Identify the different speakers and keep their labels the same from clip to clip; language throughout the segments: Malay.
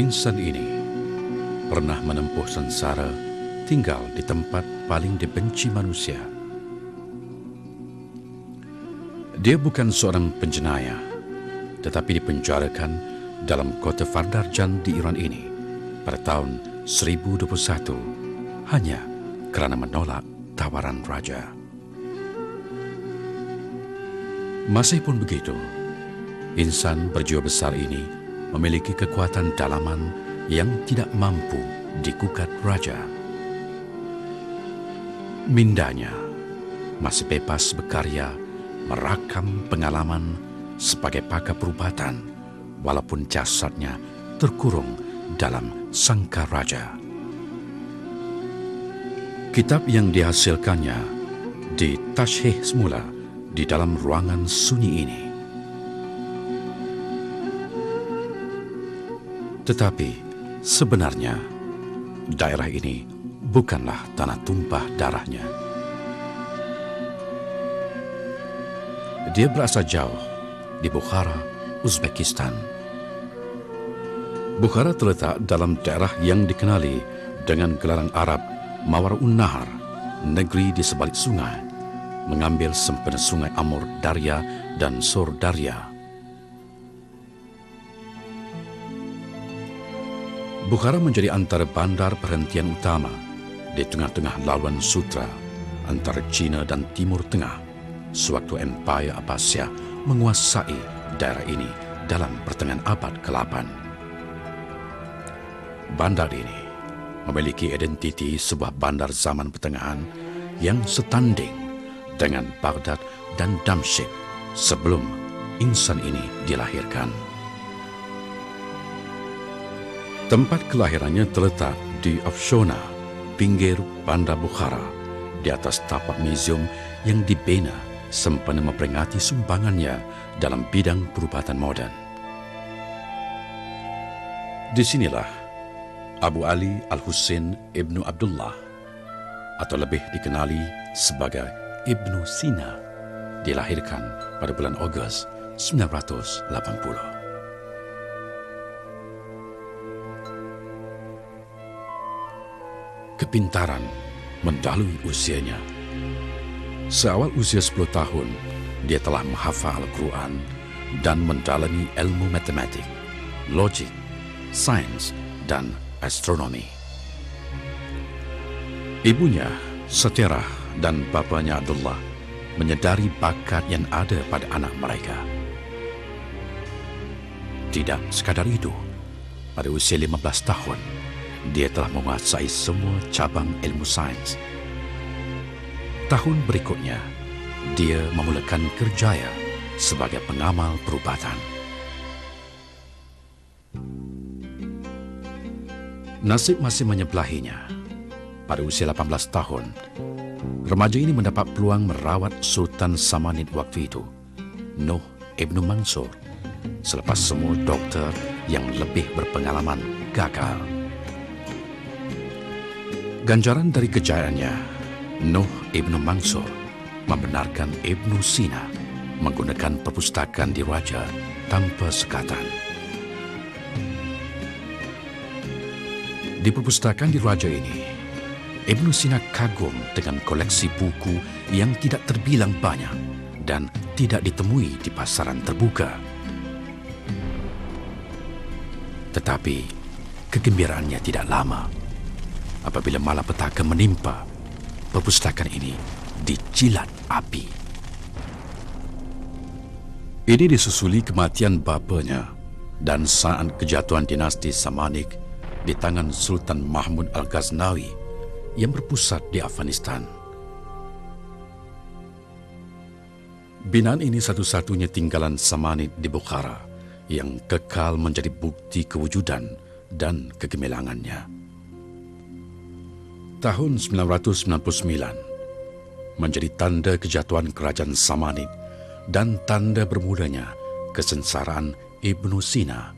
Speaker 1: Insan ini pernah menempuh sengsara tinggal di tempat paling dibenci manusia. Dia bukan seorang penjenayah, tetapi dipenjarakan dalam kota Fardarjan di Iran ini pada tahun 1021 hanya kerana menolak tawaran raja. Masih pun begitu, insan berjiwa besar ini memiliki kekuatan dalaman yang tidak mampu digugat raja. Mindanya masih bebas berkarya, merakam pengalaman sebagai pakar perubatan, walaupun jasadnya terkurung dalam sangkar raja. Kitab yang dihasilkannya ditashih semula di dalam ruangan sunyi ini. Tetapi sebenarnya daerah ini bukanlah tanah tumpah darahnya. Dia berasal jauh di Bukhara, Uzbekistan. Bukhara terletak dalam daerah yang dikenali dengan gelaran Arab Mawara'un Nahar, negeri di sebalik sungai, mengambil sempena sungai Amur Darya dan Sur Darya. Bukhara menjadi antara bandar perhentian utama di tengah-tengah laluan sutra antara China dan Timur Tengah sewaktu Empire Abbasiyah menguasai daerah ini dalam pertengahan abad ke-8. Bandar ini memiliki identiti sebuah bandar zaman pertengahan yang setanding dengan Baghdad dan Damsyik sebelum insan ini dilahirkan. Tempat kelahirannya terletak di Afshona, pinggir bandar Bukhara, di atas tapak museum yang dibina sempena memperingati sumbangannya dalam bidang perubatan moden. Di sinilah Abu Ali Al-Husain Ibnu Abdullah, atau lebih dikenali sebagai Ibnu Sina, dilahirkan pada bulan Ogos 1980. Kepintaran mendahului usianya. Seawal usia 10 tahun, dia telah menghafal Al-Quran dan mendalami ilmu matematik, logik, sains dan astronomi. Ibunya, Satirah, dan bapanya Abdullah menyedari bakat yang ada pada anak mereka. Tidak sekadar itu, pada usia 15 tahun, dia telah menguasai semua cabang ilmu sains. Tahun berikutnya, dia memulakan kerjaya sebagai pengamal perubatan. Nasib masih menyebelahinya. Pada usia 18 tahun, remaja ini mendapat peluang merawat Sultan Samanid waktu itu, Nuh Ibnu Mansur, selepas semua doktor yang lebih berpengalaman gagal. Ganjaran dari kejayaannya, Nuh Ibnu Mansur membenarkan Ibnu Sina menggunakan perpustakaan di Raja tanpa sekatan. Di perpustakaan di Raja ini, Ibnu Sina kagum dengan koleksi buku yang tidak terbilang banyak dan tidak ditemui di pasaran terbuka. Tetapi kegembiraannya tidak lama apabila malapetaka menimpa. Perpustakaan ini dijilat api. Ini disusuli kematian bapanya dan saat kejatuhan dinasti Samanid di tangan Sultan Mahmud Al-Ghaznawi yang berpusat di Afghanistan. Binaan ini satu-satunya tinggalan Samanid di Bukhara yang kekal menjadi bukti kewujudan dan kegemilangannya. Tahun 999 menjadi tanda kejatuhan kerajaan Samanid dan tanda bermulanya kesengsaraan Ibnu Sina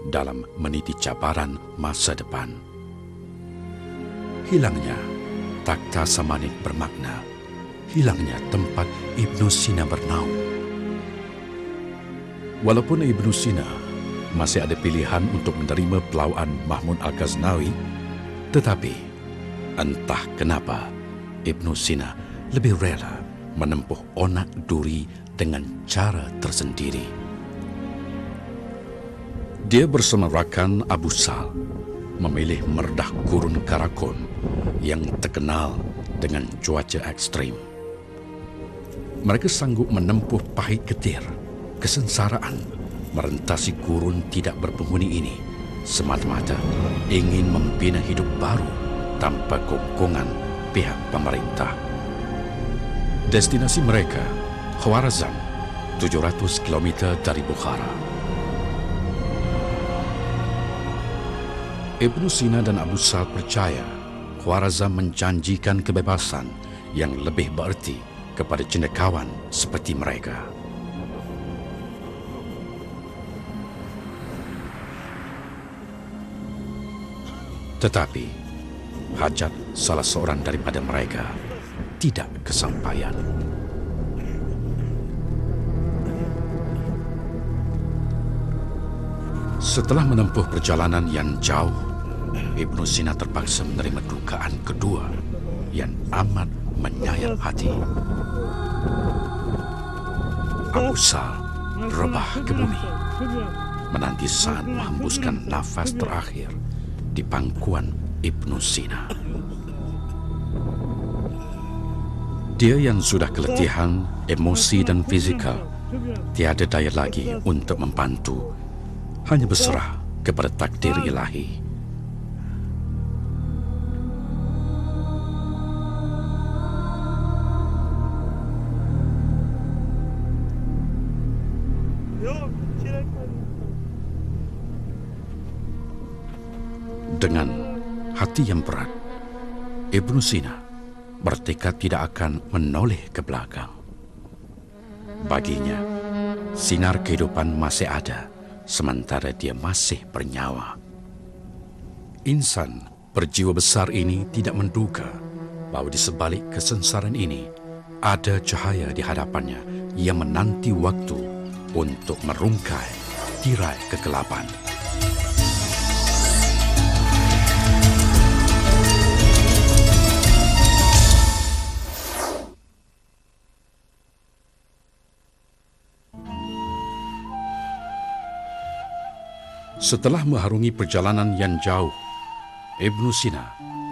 Speaker 1: dalam meniti cabaran masa depan. Hilangnya takhta Samanid bermakna hilangnya tempat Ibnu Sina bernaung. Walaupun Ibnu Sina masih ada pilihan untuk menerima pelawaan Mahmud Al-Ghaznawi, tetapi entah kenapa Ibn Sina lebih rela menempuh onak duri dengan cara tersendiri. Dia bersama rakan Abu Sal memilih merdah gurun Karakon yang terkenal dengan cuaca ekstrim. Mereka sanggup menempuh pahit getir, kesengsaraan, merentasi gurun tidak berpenghuni ini semata-mata ingin membina hidup baru tanpa gonggongan pihak pemerintah. Destinasi mereka, Khwarazm, 700 km dari Bukhara. Ibn Sina dan Abu Sal percaya Khwarazm menjanjikan kebebasan yang lebih bererti kepada cendekiawan seperti mereka. Tetapi hajat salah seorang daripada mereka tidak kesampaian. Setelah menempuh perjalanan yang jauh, Ibn Sina terpaksa menerima dukaan kedua yang amat menyayat hati. Abu Sal rebah ke bumi, menanti saat menghembuskan nafas terakhir di pangkuan Ibn Sina. Dia yang sudah keletihan emosi dan fizikal, tiada daya lagi untuk membantu, hanya berserah kepada takdir ilahi. Dengan hati yang berat, Ibn Sina bertekad tidak akan menoleh ke belakang. Baginya, sinar kehidupan masih ada sementara dia masih bernyawa. Insan berjiwa besar ini tidak menduga bahawa di sebalik kesengsaraan ini ada cahaya di hadapannya yang menanti waktu untuk merungkai tirai kegelapan. Setelah mengharungi perjalanan yang jauh, Ibn Sina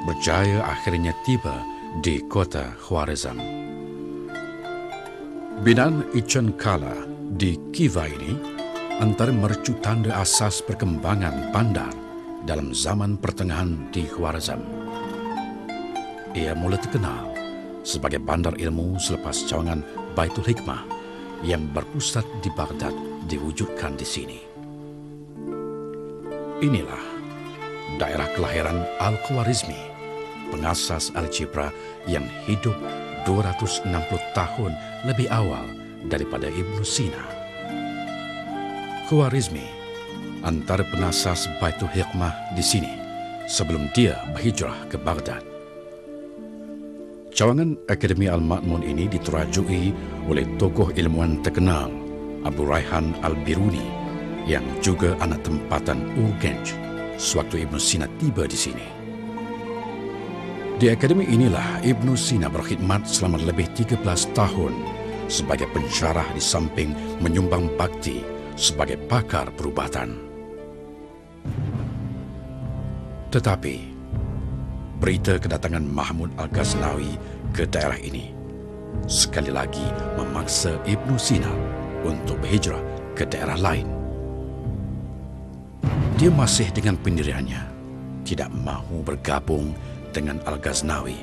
Speaker 1: berjaya akhirnya tiba di kota Khwarazm. Binaan Ichan Kala di Khiva ini antara mercu tanda asas perkembangan bandar dalam zaman pertengahan di Khwarazm. Ia mula terkenal sebagai bandar ilmu selepas cawangan Baitul Hikmah yang berpusat di Baghdad diwujudkan di sini. Inilah daerah kelahiran Al-Khwarizmi, pengasas algebra yang hidup 260 tahun lebih awal daripada Ibn Sina. Khwarizmi antara penasas Baitul Hikmah di sini sebelum dia berhijrah ke Baghdad. Cawangan Akademi Al-Ma'mun ini diterajui oleh tokoh ilmuwan terkenal Abu Rayhan Al-Biruni yang juga anak tempatan Urgenj sewaktu Ibn Sina tiba di sini. Di akademi inilah Ibn Sina berkhidmat selama lebih 13 tahun sebagai pensyarah di samping menyumbang bakti sebagai pakar perubatan. Tetapi berita kedatangan Mahmud Al-Ghaznawi ke daerah ini sekali lagi memaksa Ibn Sina untuk berhijrah ke daerah lain. Dia masih dengan pendiriannya, tidak mahu bergabung dengan Al-Ghaznawi,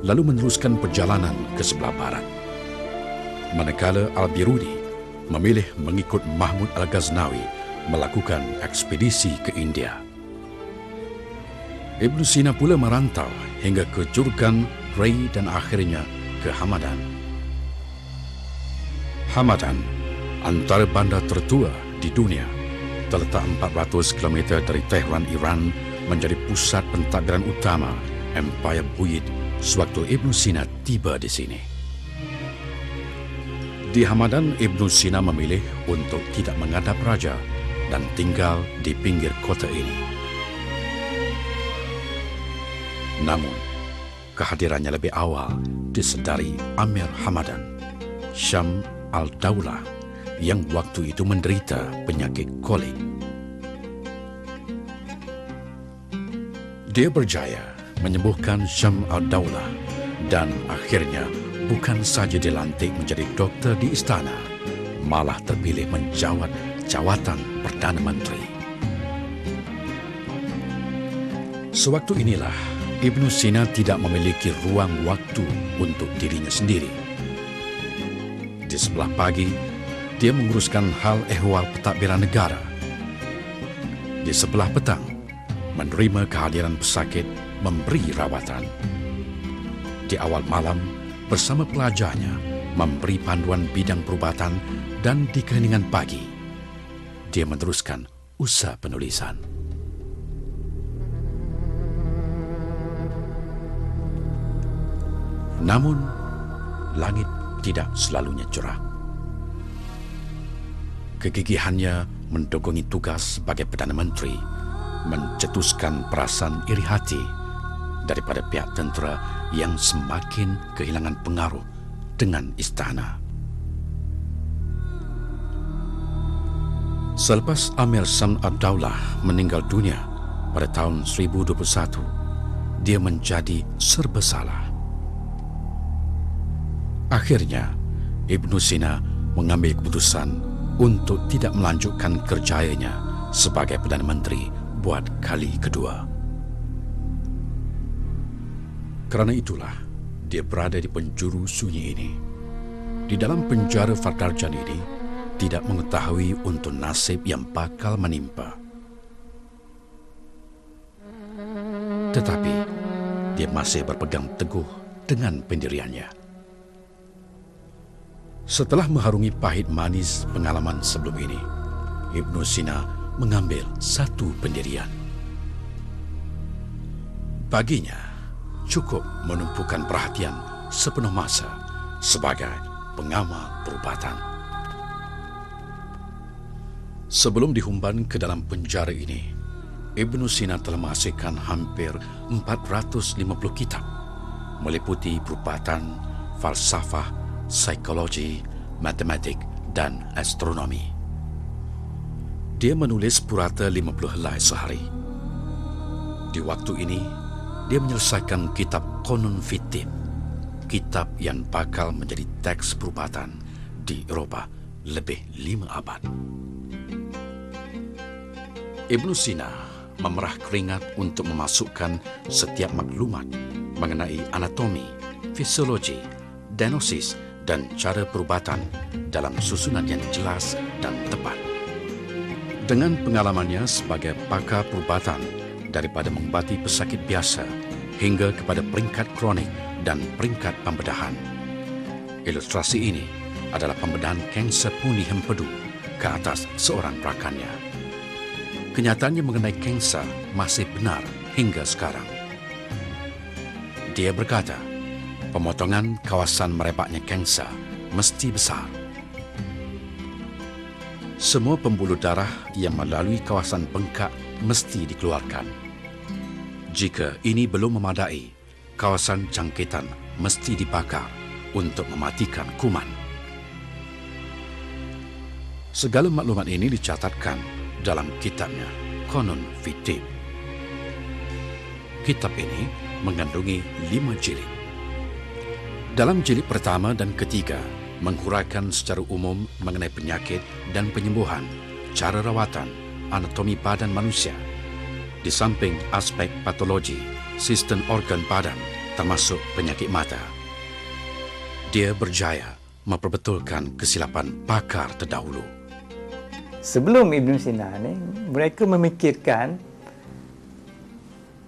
Speaker 1: lalu meneruskan perjalanan ke sebelah barat. Manakala Al-Biruni memilih mengikut Mahmud Al-Ghaznawi melakukan ekspedisi ke India. Ibn Sina pula merantau hingga ke Jurgan, Ray dan akhirnya ke Hamadan. Hamadan, antara bandar tertua di dunia, terletak 400 km dari Tehran, Iran, menjadi pusat pentadbiran utama Empire Buyid sewaktu Ibn Sina tiba di sini. Di Hamadan, Ibn Sina memilih untuk tidak menghadap raja, dan tinggal di pinggir kota ini. Namun, kehadirannya lebih awal disedari Amir Hamadan, Syam al-Daulah, yang waktu itu menderita penyakit kolik. Dia berjaya menyembuhkan Syam al-Daulah dan akhirnya bukan saja dilantik menjadi doktor di istana, malah terpilih menjawat jawatan Perdana Menteri. Sewaktu inilah Ibnu Sina tidak memiliki ruang waktu untuk dirinya sendiri. Di sebelah pagi, dia menguruskan hal ehwal pentadbiran negara. Di sebelah petang, menerima kehadiran pesakit, memberi rawatan. Di awal malam, bersama pelajarnya, memberi panduan bidang perubatan, dan di keheningan pagi, dia meneruskan usaha penulisan. Namun, langit tidak selalunya cerah. Kegigihannya mendogongi tugas sebagai Perdana Menteri, mencetuskan perasaan iri hati daripada pihak tentera yang semakin kehilangan pengaruh dengan istana. Selepas Amir Syam al-Daulah meninggal dunia pada tahun 1021, dia menjadi serba salah. Akhirnya, Ibnu Sina mengambil keputusan untuk tidak melanjutkan kerjayanya sebagai Perdana Menteri buat kali kedua. Kerana itulah, dia berada di penjuru sunyi ini. Di dalam penjara Fardarjan ini, tidak mengetahui untuk nasib yang bakal menimpa. Tetapi, dia masih berpegang teguh dengan pendiriannya. Setelah mengharungi pahit manis pengalaman sebelum ini, Ibnu Sina mengambil satu pendirian. Baginya, cukup menumpukan perhatian sepenuh masa sebagai pengamal perubatan. Sebelum dihumban ke dalam penjara ini, Ibnu Sina telah menghasilkan hampir 450 kitab, meliputi perubatan, falsafah, psikologi, matematik dan astronomi. Dia menulis purata 50 helai sehari. Di waktu ini, dia menyelesaikan kitab Qanun fi Tibb, kitab yang bakal menjadi teks perubatan di Eropah lebih 5 abad. Ibnu Sina memerah keringat untuk memasukkan setiap maklumat mengenai anatomi, fisiologi, diagnosis dan cara perubatan dalam susunan yang jelas dan tepat. Dengan pengalamannya sebagai pakar perubatan daripada mengobati pesakit biasa hingga kepada peringkat kronik dan peringkat pembedahan, ilustrasi ini adalah pembedahan kanser pundi empedu ke atas seorang rakannya. Kenyataannya mengenai kanser masih benar hingga sekarang. Dia berkata, pemotongan kawasan merebaknya kanser mesti besar. Semua pembuluh darah yang melalui kawasan bengkak mesti dikeluarkan. Jika ini belum memadai, kawasan jangkitan mesti dibakar untuk mematikan kuman. Segala maklumat ini dicatatkan dalam kitabnya Qanun fi Tibb. Kitab ini mengandungi 5 jilid. Dalam jilid pertama dan ketiga, menghuraikan secara umum mengenai penyakit dan penyembuhan, cara rawatan, anatomi badan manusia, di samping aspek patologi, sistem organ badan, termasuk penyakit mata. Dia berjaya memperbetulkan kesilapan pakar terdahulu.
Speaker 2: Sebelum Ibn Sina ni, mereka memikirkan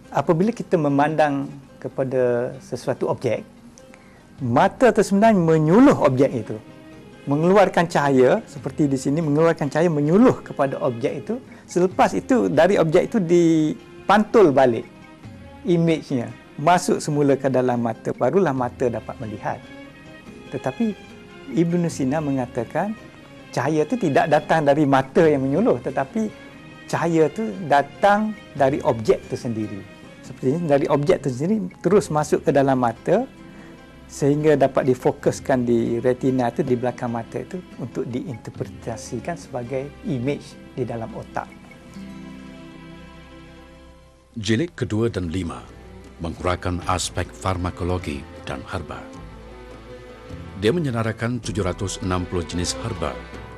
Speaker 2: apabila kita memandang kepada sesuatu objek, mata itu sebenarnya menyuluh objek itu, mengeluarkan cahaya seperti di sini, mengeluarkan cahaya menyuluh kepada objek itu. Selepas itu dari objek itu dipantul balik imejnya, masuk semula ke dalam mata, barulah mata dapat melihat. Tetapi Ibn Sina mengatakan cahaya itu tidak datang dari mata yang menyuluh, tetapi cahaya itu datang dari objek itu sendiri. Sepertinya dari objek itu sendiri terus masuk ke dalam mata sehingga dapat difokuskan di retina itu, di belakang mata itu, untuk diinterpretasikan sebagai image di dalam otak.
Speaker 1: Jilid kedua dan 5 menguraikan aspek farmakologi dan herba. Dia menyenaraikan 760 jenis herba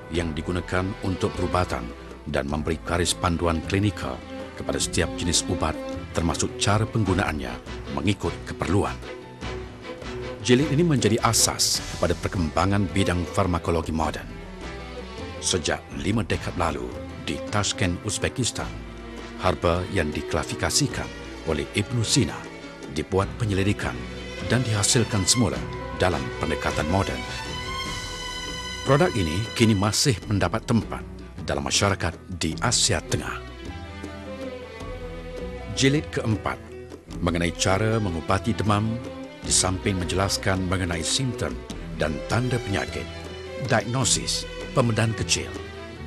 Speaker 1: yang digunakan untuk perubatan dan memberi garis panduan klinikal kepada setiap jenis ubat, termasuk cara penggunaannya mengikut keperluan. Jilid ini menjadi asas kepada perkembangan bidang farmakologi moden. Sejak 5 dekad lalu di Tashkent, Uzbekistan, herba yang diklasifikasikan oleh Ibn Sina dibuat penyelidikan dan dihasilkan semula dalam pendekatan moden. Produk ini kini masih mendapat tempat dalam masyarakat di Asia Tengah. Jilid keempat mengenai cara mengubati demam, di samping menjelaskan mengenai simptom dan tanda penyakit, diagnosis, pembedahan kecil,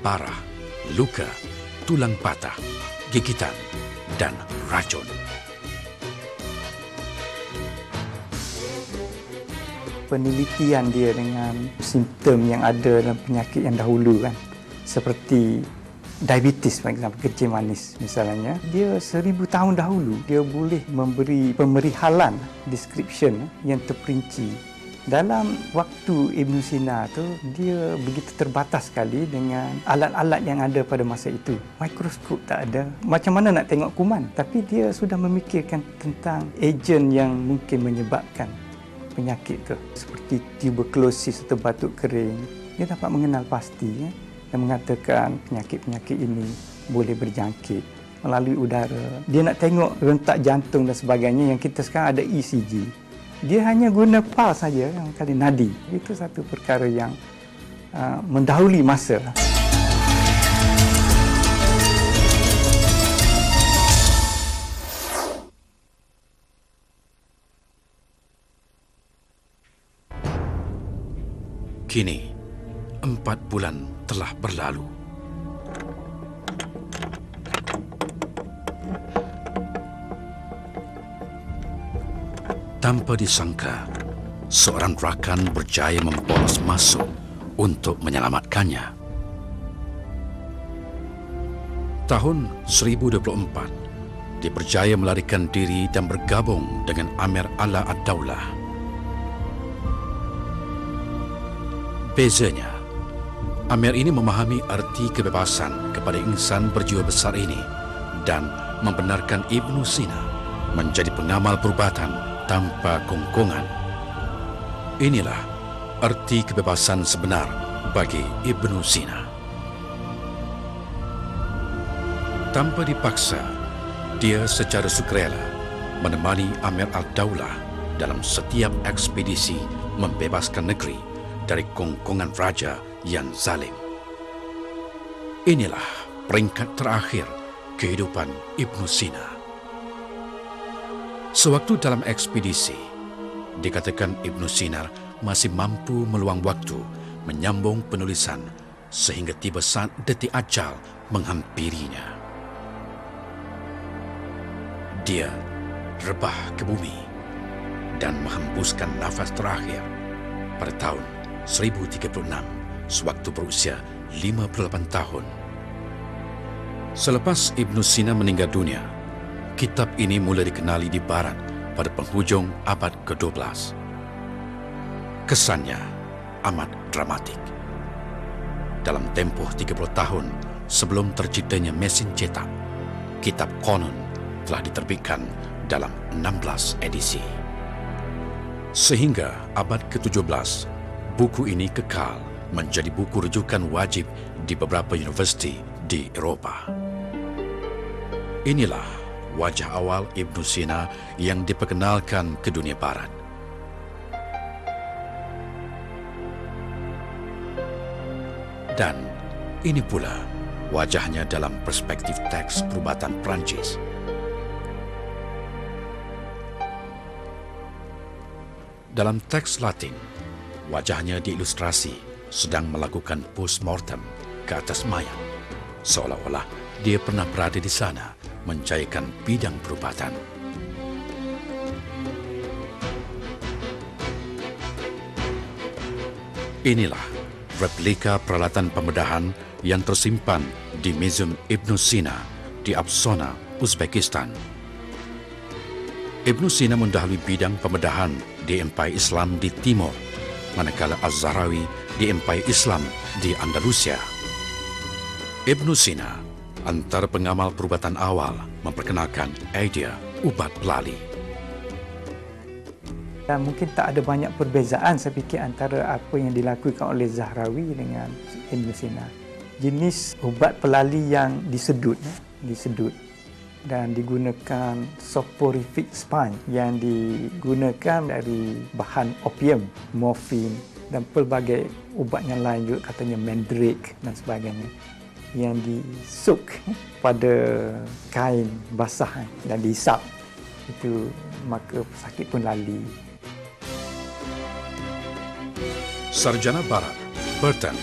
Speaker 1: parah, luka, tulang patah, gigitan, dan racun.
Speaker 2: Penelitian dia dengan simptom yang ada dalam penyakit yang dahulu kan, seperti diabetes, kencing manis misalnya, dia 1000 tahun dahulu dia boleh memberi pemerihalan description yang terperinci. Dalam waktu Ibn Sina tu, dia begitu terbatas sekali dengan alat-alat yang ada pada masa itu. Mikroskop tak ada. Macam mana nak tengok kuman? Tapi dia sudah memikirkan tentang ejen yang mungkin menyebabkan penyakit tu, seperti tuberkulosis atau batuk kering. Dia dapat mengenal pasti dan mengatakan penyakit-penyakit ini boleh berjangkit melalui udara. Dia nak tengok rentak jantung dan sebagainya, yang kita sekarang ada ECG. Dia hanya guna pulse saja, yang kali nadi. Itu satu perkara yang mendahului masa.
Speaker 1: Kini, 4 bulan telah berlalu. Tanpa disangka, seorang rakan berjaya membolos masuk untuk menyelamatkannya. Tahun 1024, dia berjaya melarikan diri dan bergabung dengan Amir Ala Ad-Daulah. Bezanya, Amir ini memahami arti kebebasan kepada insan berjiwa besar ini dan membenarkan Ibn Sina menjadi pengamal perubatan tanpa kongkongan. Inilah arti kebebasan sebenar bagi Ibn Sina. Tanpa dipaksa, dia secara sukarela menemani Amir Ad-Daulah dalam setiap ekspedisi membebaskan negeri dari kongkongan raja yang zalim. Inilah peringkat terakhir kehidupan Ibn Sina. Sewaktu dalam ekspedisi, dikatakan Ibn Sina masih mampu meluang waktu menyambung penulisan sehingga tiba saat detik ajal menghampirinya. Dia rebah ke bumi dan menghembuskan nafas terakhir pada tahun 1036 sewaktu berusia 58 tahun. Selepas Ibn Sina meninggal dunia, kitab ini mula dikenali di barat pada penghujung abad ke-12. Kesannya amat dramatik. Dalam tempoh 30 tahun sebelum terciptanya mesin cetak, kitab konon telah diterbitkan dalam 16 edisi. Sehingga abad ke-17, buku ini kekal menjadi buku rujukan wajib di beberapa universiti di Eropah. Inilah wajah awal Ibn Sina yang diperkenalkan ke dunia barat. Dan ini pula wajahnya dalam perspektif teks perubatan Perancis. Dalam teks Latin, wajahnya diilustrasi sedang melakukan postmortem ke atas mayat, seolah-olah dia pernah berada di sana mencairkan bidang perubatan. Inilah replika peralatan pembedahan yang tersimpan di Museum Ibn Sina di Absona, Uzbekistan. Ibn Sina mendahului bidang pembedahan di Empire Islam di Timur, manakala Az-Zahrawi di Empire Islam di Andalusia. Ibn Sina, antara pengamal perubatan awal, memperkenalkan idea ubat pelali.
Speaker 2: Dan mungkin tak ada banyak perbezaan saya fikir antara apa yang dilakukan oleh Zahrawi dengan Ibn Sina. Jenis ubat pelali yang disedut dan digunakan soporific sponge yang digunakan dari bahan opium, morfin dan pelbagai ubat yang lain juga, katanya mandrake dan sebagainya, yang disuk pada kain basah dan dihisap. Itu maka pesakit pun lali.
Speaker 1: Sarjana Barat, Burton,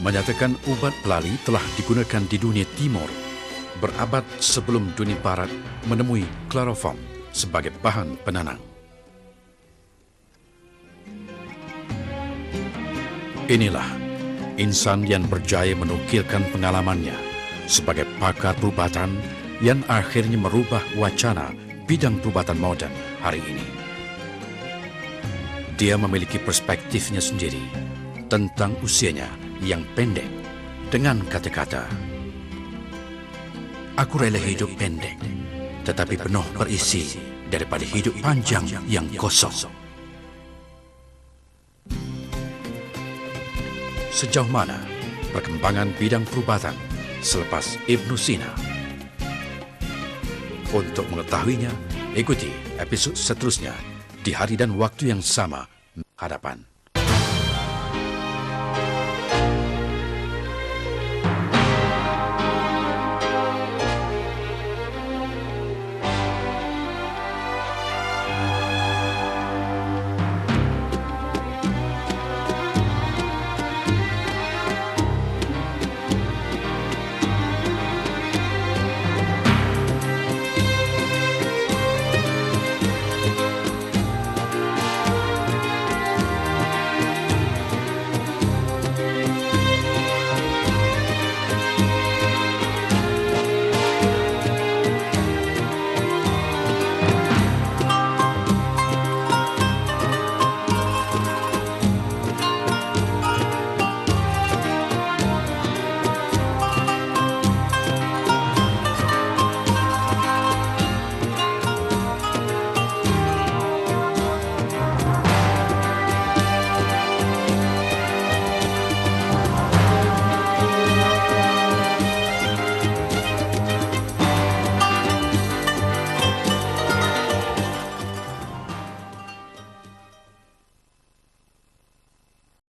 Speaker 1: menyatakan ubat pelali telah digunakan di dunia timur berabad sebelum dunia barat menemui chloroform sebagai bahan penenang. Inilah insan yang berjaya menukilkan pengalamannya sebagai pakar perubatan yang akhirnya merubah wacana bidang perubatan moden hari ini. Dia memiliki perspektifnya sendiri tentang usianya yang pendek dengan kata-kata, "Aku rela hidup pendek, tetapi penuh berisi daripada hidup panjang yang kosong." Sejauh mana perkembangan bidang perubatan selepas Ibn Sina? Untuk mengetahuinya, ikuti episod seterusnya di hari dan waktu yang sama hadapan.